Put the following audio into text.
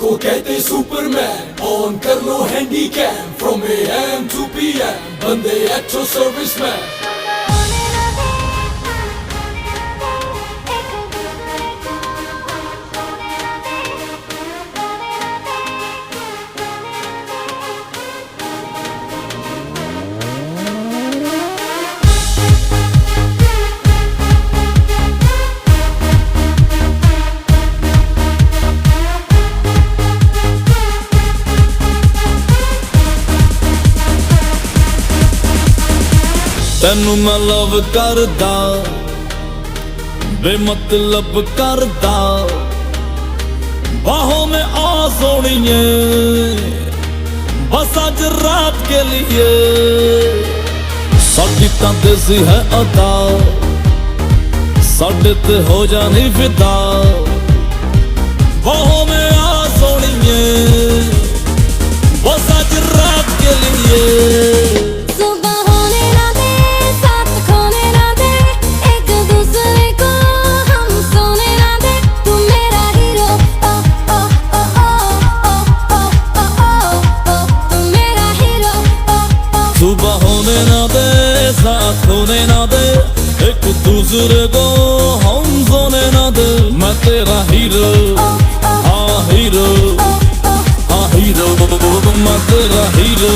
को कहते superman, on कर लो handy cam, from AM to PM बंदे एक्चुअल सर्विसमैन। ਤੈਨੂੰ ਮੈਂ ਲਵ ਕਰਦਾ, बेमतलब करदा, बाहों में आ सोनिए बस आज रात के लिए। साडी तां देसी है अदा, साडे ते हो जानी फिदा, बाहों में आ सोनिए बस आज रात के लिए। सुबह होने ना दे, साथ होने ना दे, एक दूसरे को हम सोने ना दे। मैं तेरा हीरो, हाँ हीरो, हाँ हीरो, मैं तेरा हीरो।